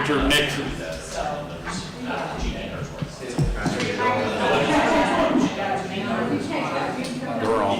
Senator Nixon. They're all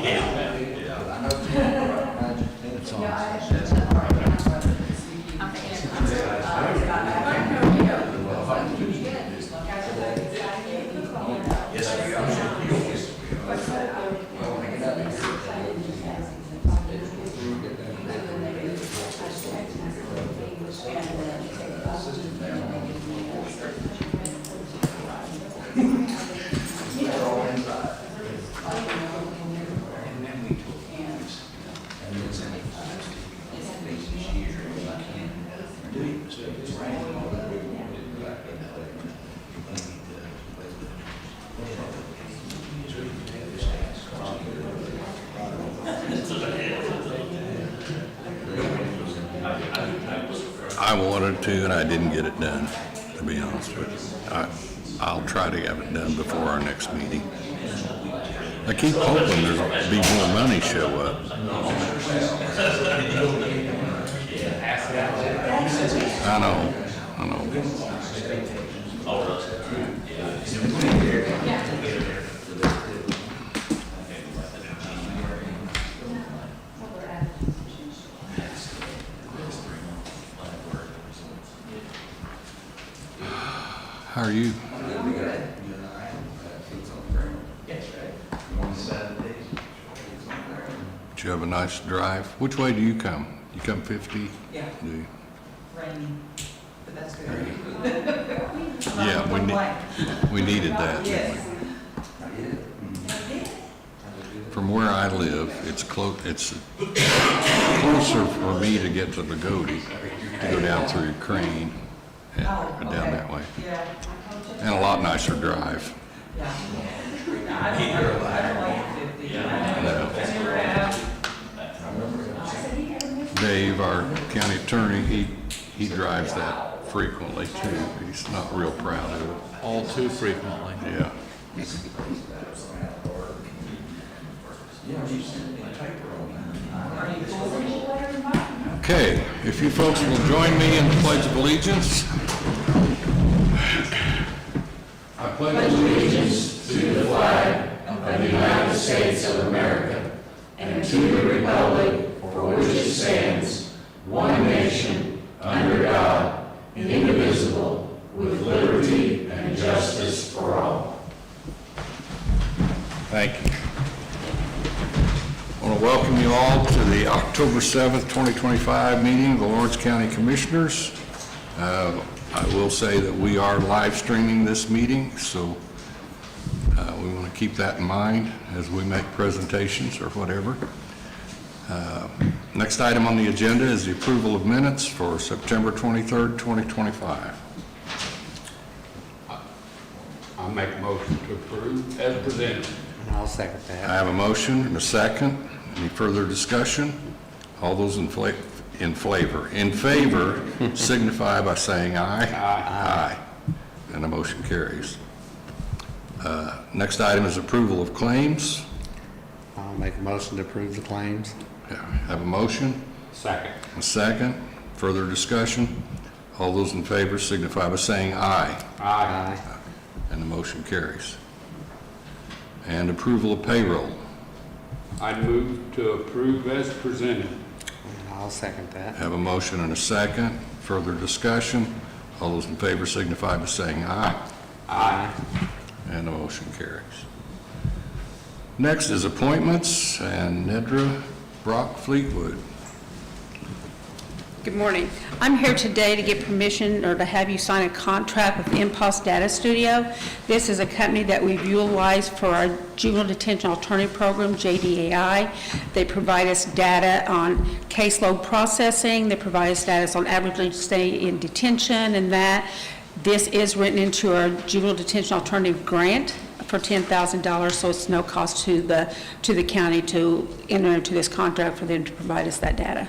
I wanted to, and I didn't get it done, to be honest with you. I'll try to have it done before our next meeting. I keep hoping there'll be more money show up. I know. How are you? Did you have a nice drive? Which way do you come? You come 50? Yeah. Do you? Rainy, but that's good. Yeah, we needed that. Yes. From where I live, it's closer for me to get to Lagodi, to go down through Crane and go down that way. Yeah. And a lot nicer drive. Yeah. I don't like 50. I never have. Dave, our county attorney, he drives that frequently too. He's not real proud of it. all too frequently. Yeah. Okay, if you folks will join me in the Pledge of Allegiance. I pledge allegiance to the flag of the United States of America and to the republic for which it stands, one nation, under God, indivisible, with liberty and justice for all. Thank you. I want to welcome you all to the October 7th, 2025 meeting of the Lawrence County Commissioners. I will say that we are live streaming this meeting, so we want to keep that in mind as we make presentations or whatever. Next item on the agenda is the approval of minutes for September 23rd, 2025. I'll make a motion to approve as presented. And I'll second I that. have a motion and a second. Any further discussion? All those in favor signify by saying aye. Aye. And the motion carries. Next item is approval of claims. I'll make a motion to approve the claims. Have a motion, Second. a second. Further discussion? All those in favor signify by saying aye. Aye. And the motion carries. And approval of payroll. I move to approve as presented. And I'll second that. Have a motion and a second. Further discussion? All those in favor signify by saying aye. Aye. And the motion carries. Next is appointments, and Nedra Brock Fleetwood. Good morning. I'm here today to get permission or to have you sign a contract with Impulse Data Studio. This is a company that we've utilized for our Juvenile Detention Alternative Program, JDAI. They provide us data on caseload processing. They provide us data on average stay in detention and that. This is written into our Juvenile Detention Alternative Grant for $10,000, so it's no cost to the county to enter into this contract for them to provide us that data.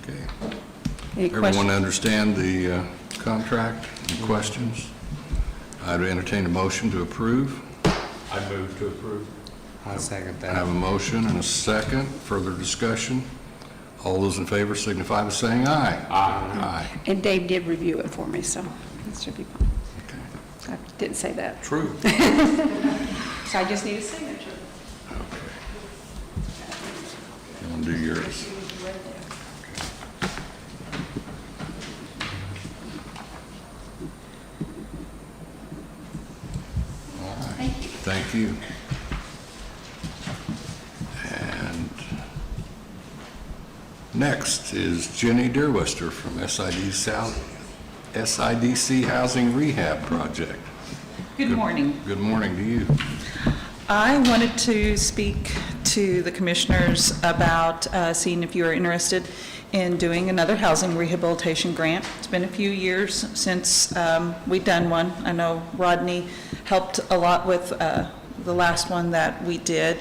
Okay. Any Everyone questions? understand the contract? Any questions? I'd entertain a motion to approve. I move to approve. I'll second I have that. a motion and a second. Further discussion? All those in favor signify by saying aye. Aye. And Dave did review it for me, so it should be fine. Okay. I didn't say that. True. So I just need a signature. You want to do yours? All right. Thank you. And next is Jenny Deerwester from SIDC Housing Rehab Project. Good morning. Good morning to you. I wanted to speak to the commissioners about seeing if you are interested in doing another housing rehabilitation grant. It's been a few years since we've done one. I know Rodney helped a lot with the last one that we did.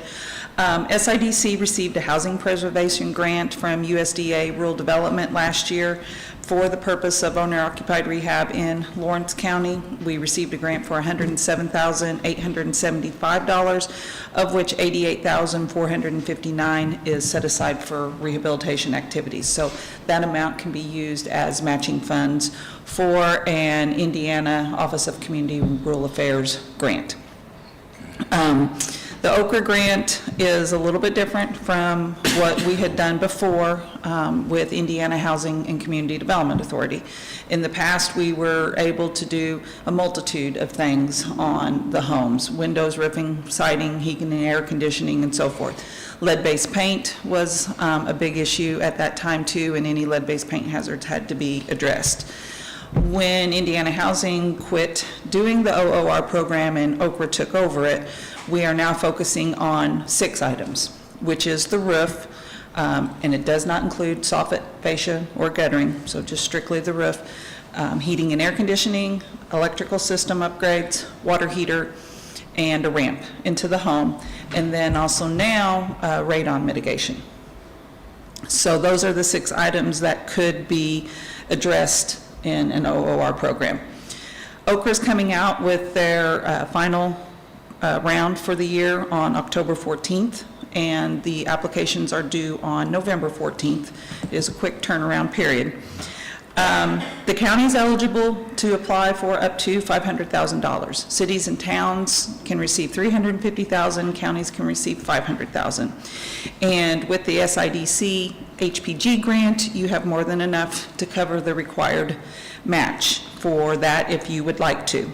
SIDC received a housing preservation grant from USDA Rural Development last year for the purpose of owner-occupied rehab in Lawrence County. We received a grant for $107,875, of which $88,459 is set aside for rehabilitation activities. So that amount can be used as matching funds for an Indiana Office of Community and Rural Affairs grant. The Okra grant is a little bit different from what we had done before with Indiana Housing and Community Development Authority. In the past, we were able to do a multitude of things on the homes: windows, roofing, siding, heating and air conditioning, and so forth. Lead-based paint was a big issue at that time too, and any lead-based paint hazards had to be addressed. When Indiana Housing quit doing the OOR program and Okra took over it, we are now focusing on 6 items, which is the roof, and it does not include soffit, fascia, or guttering, so just strictly the roof, heating and air conditioning, electrical system upgrades, water heater, and a ramp into the home, and then also now radon mitigation. So those are the 6 items that could be addressed in an OOR program. Okra's coming out with their final round for the year on October 14th, and the applications are due on November 14th. It is a quick turnaround period. The county is eligible to apply for up to $500,000. Cities and towns can receive $350,000, counties can receive $500,000. And with the SIDC HPG grant, you have more than enough to cover the required match for that if you would like to.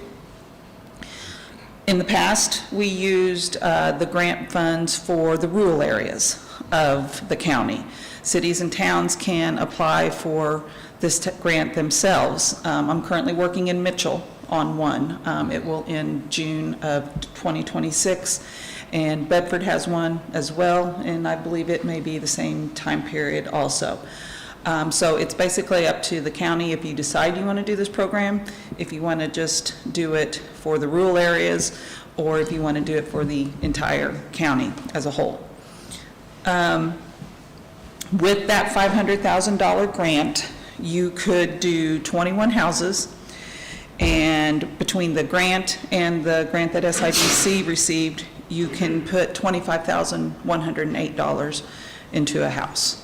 In the past, we used the grant funds for the rural areas of the county. Cities and towns can apply for this grant themselves. I'm currently working in Mitchell on one. It will end June of 2026, and Bedford has one as well, and I believe it may be the same time period also. So it's basically up to the county if you decide you want to do this program, if you want to just do it for the rural areas, or if you want to do it for the entire county as a whole. With that $500,000 grant, you could do 21 houses, and between the grant and the grant that SIDC received, you can put $25,108 into a house.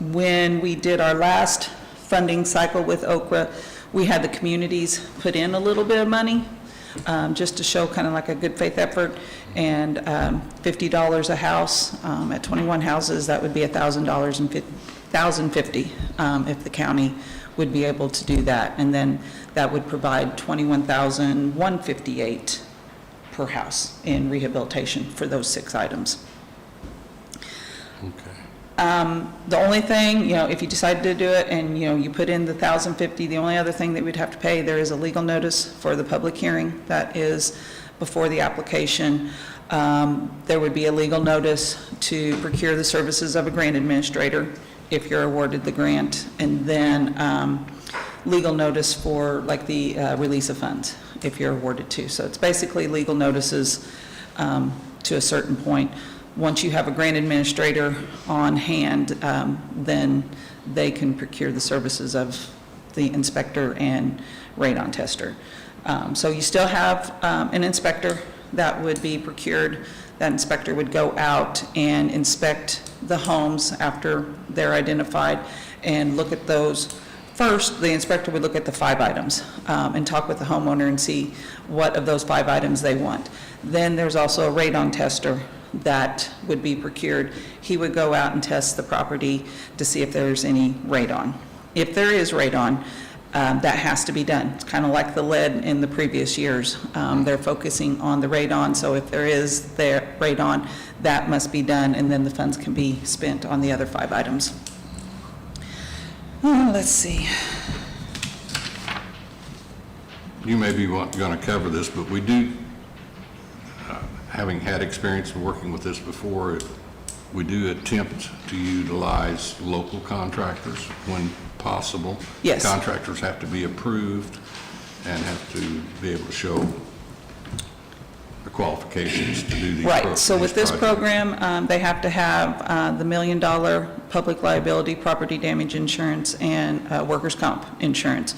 When we did our last funding cycle with Okra, we had the communities put in a little bit of money, just to show kind of like a good faith effort, and $50 a house. At 21 houses, that would be $1,050 if the county would be able to do that, and then that would provide $21,158 per house in rehabilitation for those 6 items. Okay. The only thing, if you decided to do it and, you put in the $1,050, the only other thing that we'd have to pay, there is a legal notice for the public hearing that is before the application. There would be a legal notice to procure the services of a grant administrator if you're awarded the grant, and then legal notice for like the release of funds if you're awarded to. So it's basically legal notices to a certain point. Once you have a grant administrator on hand, then they can procure the services of the inspector and radon tester. So you still have an inspector that would be procured. that inspector would go out and inspect the homes after they're identified and look at those. First, the inspector would look at the 5 items and talk with the homeowner and see what of those 5 items they want. Then there's also a radon tester that would be procured. He would go out and test the property to see if there's any radon. If there is radon, that has to be done. It's kind of like the lead in the previous years. They're focusing on the radon, so if there is there radon, that must be done, and then the funds can be spent on the other 5 items. Let's see. You may be going to cover this, but we do, having had experience in working with this before, we do attempt to utilize local contractors when possible. Yes. Contractors have to be approved and have to be able to show the qualifications to do these Right, so with this projects. program, they have to have the $1 million public liability, property damage insurance, and workers' comp insurance.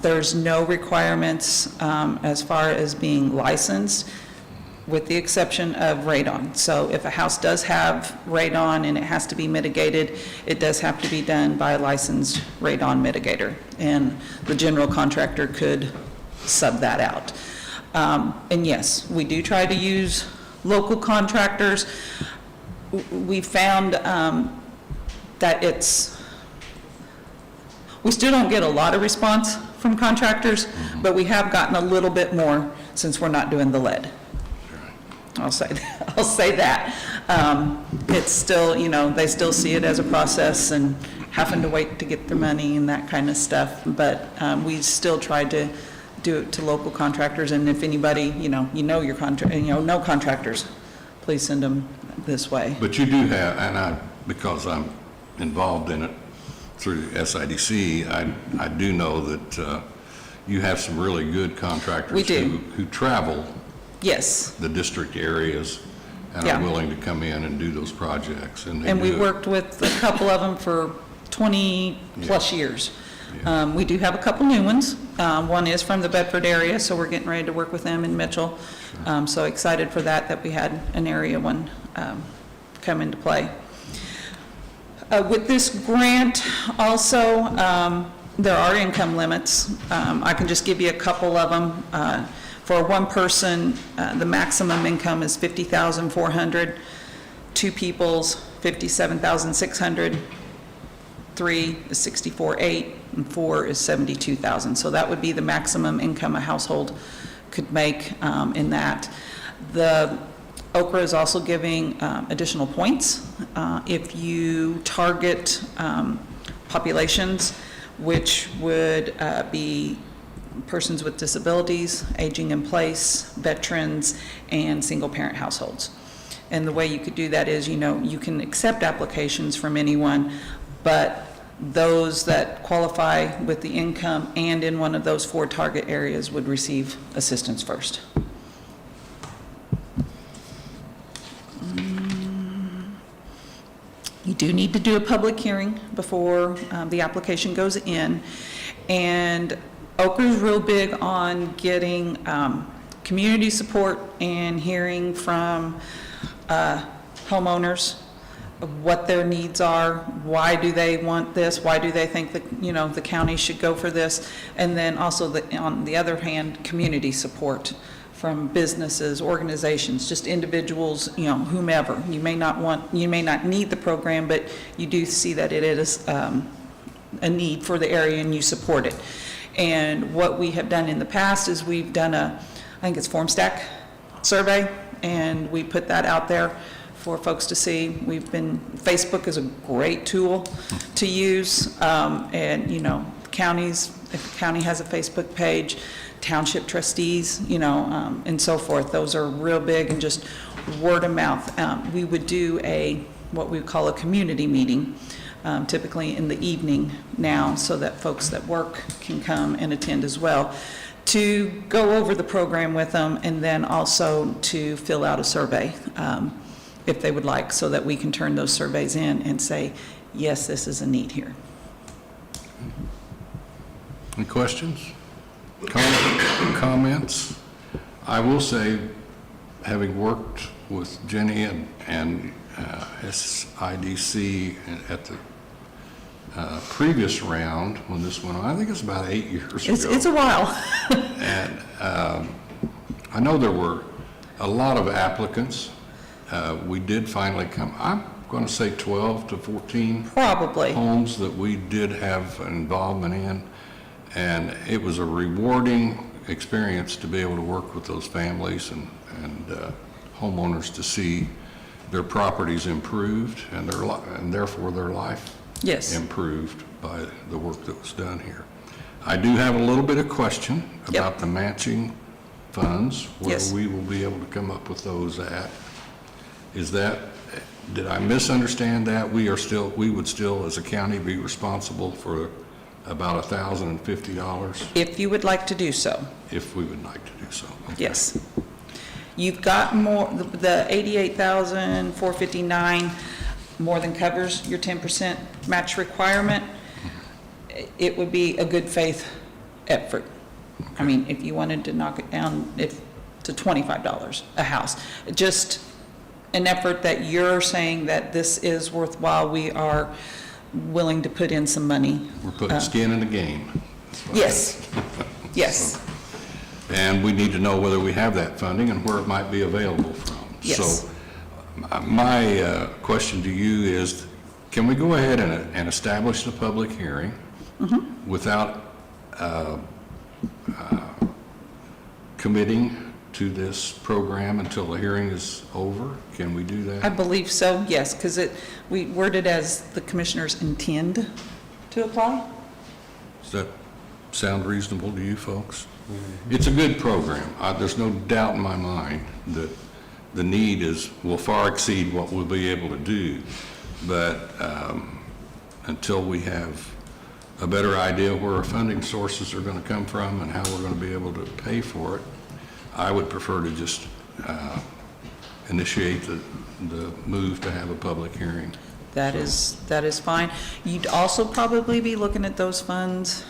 There's no requirements as far as being licensed, with the exception of radon. So if a house does have radon and it has to be mitigated, it does have to be done by a licensed radon mitigator, and the general contractor could sub that out. And yes, we do try to use local contractors. We found that we still don't get a lot of response from contractors, but we have gotten a little bit more since we're not doing the lead. I'll say that. It's still, they still see it as a process and having to wait to get their money and that kind of stuff, but we still try to do it to local contractors, and if anybody, your contract, no contractors, please send them this way. But you do have, because I'm involved in it through SIDC, I do know that you have some really good contractors We do. who travel Yes. the district areas and Yeah. are willing to come in and do those projects. And we worked with a couple of them for 20-plus years. Yeah. We do have a couple new ones. One is from the Bedford area, so we're getting ready to work with them in Mitchell. So excited for that we had an area one come into play. With this grant also, there are income limits. I can just give you a couple of them. For one person, the maximum income is $50,400. 2 people's, $57,600. 3 is $64,800, and 4 is $72,000. So that would be the maximum income a household could make in that. The Okra is also giving additional points if you target populations, which would be persons with disabilities, aging in place, veterans, and single-parent households. And the way you could do that is, you can accept applications from anyone, but those that qualify with the income and in one of those 4 target areas would receive assistance first. You do need to do a public hearing before the application goes in, and Okra's real big on getting community support and hearing from homeowners of what their needs are, why do they want this, why do they think that, the county should go for this, and then also, on the other hand, community support from businesses, organizations, just individuals, whomever. You may not need the program, but you do see that it is a need for the area and you support it. And what we have done in the past is we've done I think it's FormStack survey, and we put that out there for folks to see. Facebook is a great tool to use, and, counties, if the county has a Facebook page, township trustees, and so forth, those are real big, and just word of mouth. We would do what we call a community meeting, typically in the evening now, so that folks that work can come and attend as well, to go over the program with them, and then also to fill out a survey if they would like, so that we can turn those surveys in and say, yes, this is a need here. Any questions? Comments? I will say, having worked with Jenny and SIDC at the previous round when this went on. I think it's about 8 years ago. It's a while. And I know there were a lot of applicants. We did finally come, I'm going to say 12 to 14 Probably. homes that we did have involvement in. And it was a rewarding experience to be able to work with those families and homeowners to see their properties improved and and therefore their life Yes. improved by the work that was done here. I do have a little bit of question Yep. about the matching funds, where Yes. we will be able to come up with those at. Is that, did I misunderstand that? We would still, as a county, be responsible for about $1,050 If you would like to do so, if we would like to do so? Okay. yes. You've got more, the 88,459 more than covers your 10% match requirement. It would be a good faith effort. I mean, if you wanted to knock it down to $25 a house, just an effort that you're saying that this is worthwhile, we are willing to put in some money. We're putting skin in the game. Yes, yes, And we need to know whether we have that funding and where it might be available from. Yes. So my question to you is, can we go ahead and establish the public hearing without committing to this program until the hearing is over? Can we do I that? believe so, yes, because we worded as the commissioners intend to apply. Does that sound reasonable to you folks? It's a good program. There's no doubt in my mind that the need will far exceed what we'll be able to do. But until we have a better idea where our funding sources are going to come from and how we're going to be able to pay for it, I would prefer to just initiate the move to have a public hearing. That is fine. You'd also probably be looking at those funds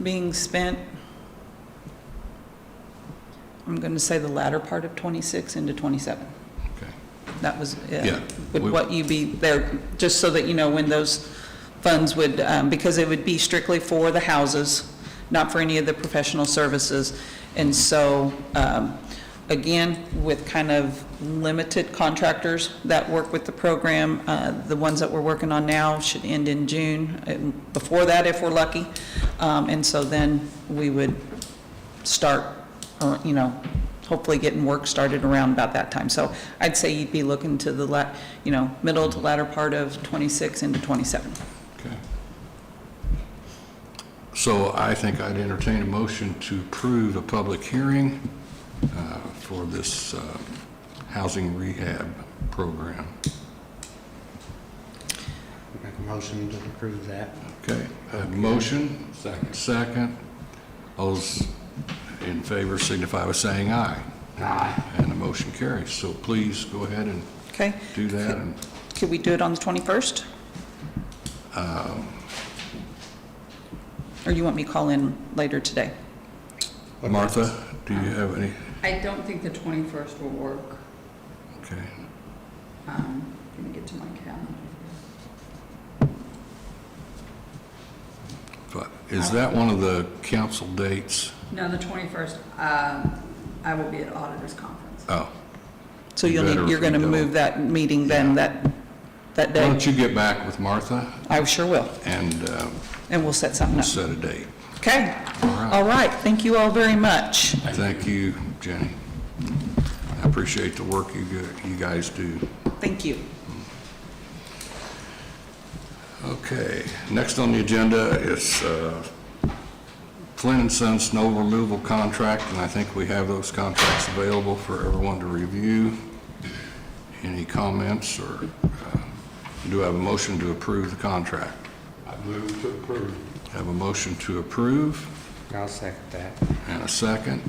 being spent, I'm going to say the latter part of 26 into 27. Okay. That was, Yeah. would what you be there, just so that you know when those funds would, because it would be strictly for the houses, not for any of the professional services. And so, again, with kind of limited contractors that work with the program, the ones that we're working on now should end in June, and before that if we're lucky. And so then we would start, hopefully getting work started around about that time. So I'd say you'd be looking to the middle to latter part of 26 into 27. Okay. So I think I'd entertain a motion to approve a public hearing for this housing rehab program. Make a motion to approve that. Okay, I have a motion. Second. All those in favor signify by saying aye. Aye. And the motion carries. So please go ahead and Okay? do that. And Could we do it on the 21st? Or you want me to call in later today? Martha, do you have any? I don't think the 21st will work. Okay. Let me get to my calendar. But is that one of the council dates? No, the 21st, I will be at auditor's conference. Oh, So You better you're going to if you don't. move that meeting then, that why day? don't you get back with Martha I sure will, and and we'll set something we'll up. set a date. Okay? All right. All right, thank you all very much. Thank you, Jenny. I appreciate the work you guys do. Thank you. Okay, next on the agenda is Flynn and Son snow removal contract, and I think we have those contracts available for everyone to review. Any comments, or do I have a motion to approve the contract? I move to approve. Have a motion to approve I'll second that. and a second.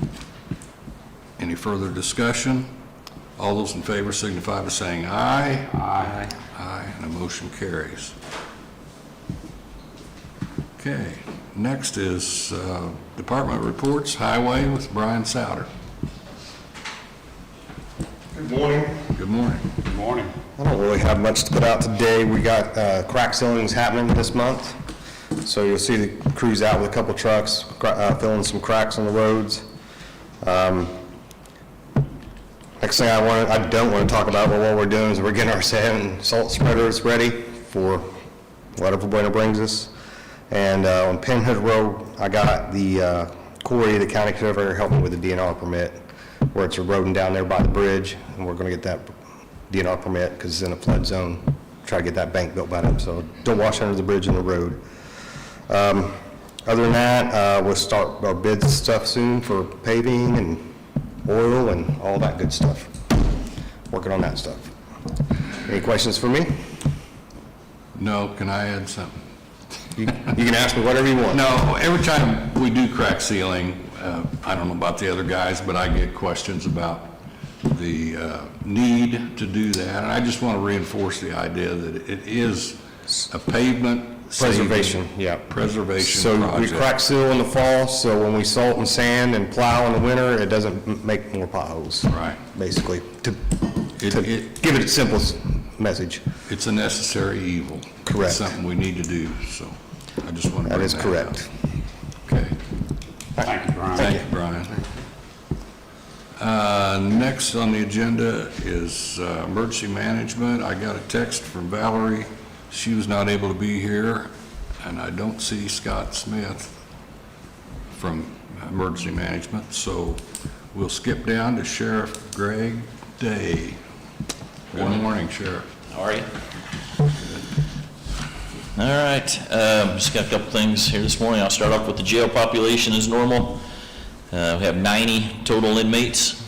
Any further discussion? All those in favor signify by saying aye. Aye. Aye, and the motion carries. Okay, next is Department Reports, Highway with Brian Souter. Good morning. Good morning. Good morning. I don't really have much to put out today. We got crack sealings happening this month. So you'll see the crews out with a couple trucks, filling some cracks on the roads. Next thing I don't want to talk about, but what we're doing is we're getting our sand and salt spreaders ready for whatever Bueno brings us. And on Pinhood Road, I got the Corey, the county surveyor, helping with the DNR permit, where it's eroding down there by the bridge, and we're going to get that DNR permit because it's in a flood zone. Try to get that bank built by them, so don't wash under the bridge and the road. Other than that, we'll start our bids and stuff soon for paving and oil and all that good stuff. Working on that stuff. Any questions for me? No, can I add something? You can ask me whatever you want. No, every time we do crack sealing, I don't know about the other guys, but I get questions about the need to do that. And I just want to reinforce the idea that it is a pavement Preservation, yeah. preservation So we project. crack seal in the fall, so when we salt and sand and plow in the winter, it doesn't make more potholes. Right. Basically, to It- give it its simplest message. It's a necessary evil. Correct. It's something we need to do, so I just want to That bring is that correct. up. Okay. Thank you, Brian. Thank you, Brian. Next on the agenda is emergency management. I got a text from Valerie. She was not able to be here, and I don't see Scott Smith from emergency management, so we'll skip down to Sheriff Greg Day. Good morning, Sheriff. How are you? All right, just got a couple things here this morning. I'll start off with the jail population as normal. We have 90 total inmates,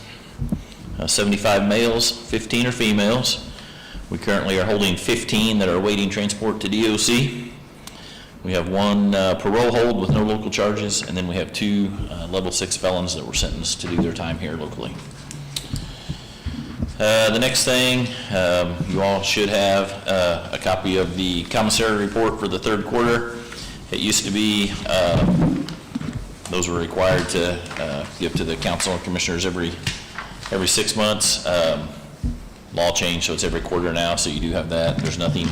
75 males, 15 are females. We currently are holding 15 that are awaiting transport to DOC. We have one parole hold with no local charges, and then we have 2 level 6 felons that were sentenced to do their time here locally. The next thing, you all should have a copy of the commissary report for the third quarter. It used to be, those were required to give to the council and commissioners every 6 months. Law changed, so it's every quarter now, so you do have that. There's nothing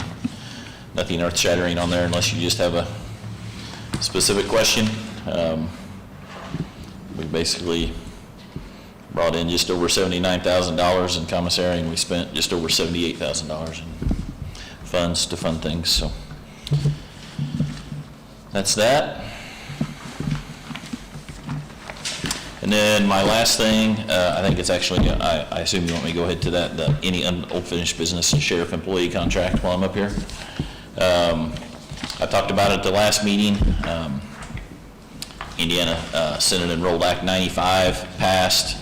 earth-shattering on there unless you just have a specific question. We basically brought in just over $79,000 in commissary, and we spent just over $78,000 in funds to fund things, so that's that. And then my last thing, I think it's actually, I assume you want me to go ahead to that, any unfinished business and sheriff employee contract while I'm up here. I talked about it at the last meeting. Indiana Senate Enrolled Act 95 passed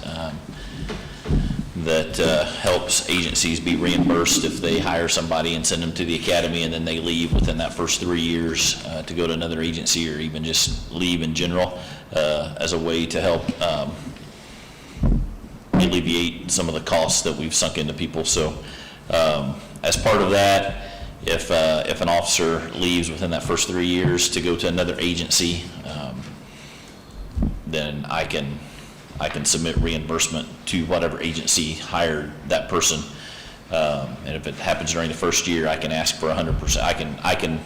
that helps agencies be reimbursed if they hire somebody and send them to the academy and then they leave within that first 3 years to go to another agency or even just leave in general as a way to help alleviate some of the costs that we've sunk into people. So as part of that, if an officer leaves within that first 3 years to go to another agency, then I can submit reimbursement to whatever agency hired that person. And if it happens during the first year, I can ask for 100%. I can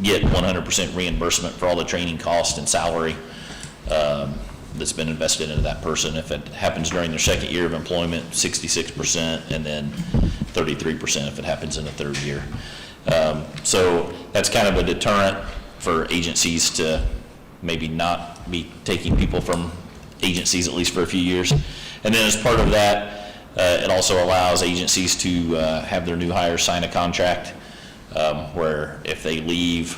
get 100% reimbursement for all the training cost and salary that's been invested into that person. If it happens during their second year of employment, 66%, and then 33% if it happens in the third year. So that's kind of a deterrent for agencies to maybe not be taking people from agencies at least for a few years. And then as part of that, it also allows agencies to have their new hires sign a contract where if they leave,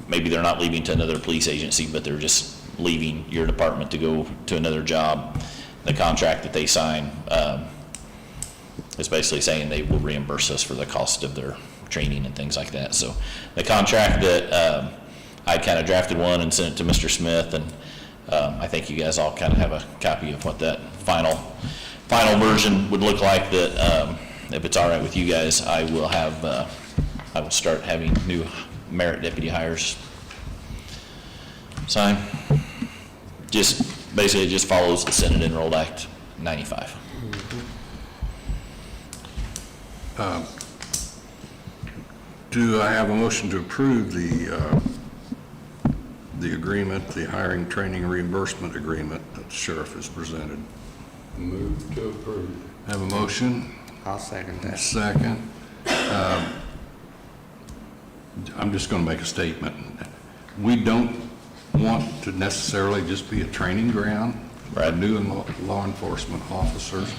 maybe they're not leaving to another police agency, but they're just leaving your department to go to another job. The contract that they sign is basically saying they will reimburse us for the cost of their training and things like that. So the contract that I kind of drafted one and sent it to Mr. Smith, and I think you guys all kind of have a copy of what that final version would look like. That if it's all right with you guys, I will start having new merit deputy hires sign. Just basically, it just follows the Senate Enrolled Act 95. Do I have a motion to approve the agreement, the hiring, training, reimbursement agreement that the sheriff has presented? Move to approve. Have a motion? I'll second A that. second. I'm just going to make a statement. We don't want to necessarily just be a training ground for new law enforcement officers,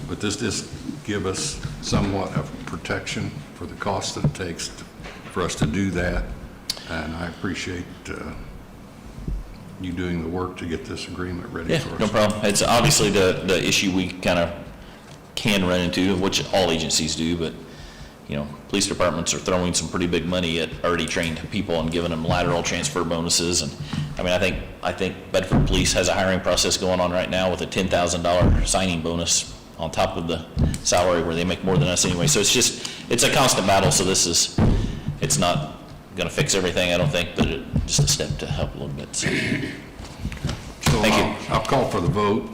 but this does give us somewhat of protection for the cost that it takes for us to do that. And I appreciate you doing the work to get this agreement ready Yeah, for us. no problem. It's obviously the issue we kind of can run into, which all agencies do, but, you know, police departments are throwing some pretty big money at already trained people and giving them lateral transfer bonuses. And, I mean, I think Bedford Police has a hiring process going on right now with a $10,000 signing bonus on top of the salary where they make more than us anyway. So it's a constant battle, so it's not gonna fix everything, I don't think, but just a step to help a little bit, so. So Thank you. I'll call for the vote.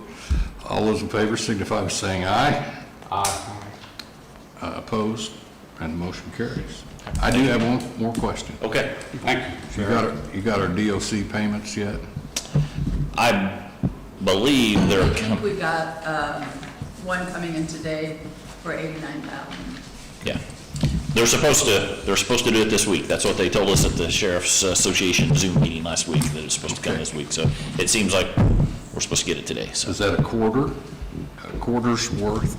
All those in favor signify by saying aye. Aye. Opposed? And the motion carries. I do have one more question. Okay. Thank you, Sheriff. You got our DOC payments yet? I believe I they're, think we've got one coming in today for 89,000. yeah. They're supposed to do it this week. That's what they told us at the Sheriff's Association Zoom meeting last week, that it's supposed to come this week. So it seems like we're supposed to get it today, so. Is that a quarter's worth?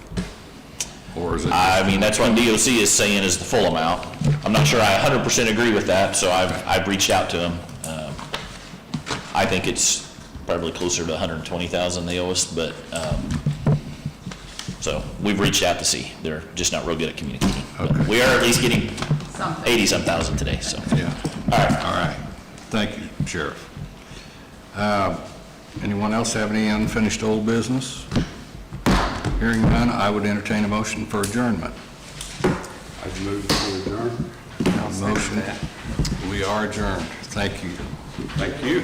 Or is it? I mean, that's what DOC is saying is the full amount. I'm not sure I 100% agree with that, so I've reached out to them. I think it's probably closer to 120,000 they owe us, but, so we've reached out to see. They're just not real good at communicating. But Okay. we are at least getting Something. 80-some thousand today, so. Yeah. All right. All right. Thank you, Sheriff. Anyone else have any unfinished old business? Hearing none, I would entertain a motion for adjournment. I've moved to adjourn. I'll second Motion. that. We are adjourned. Thank you. Thank you.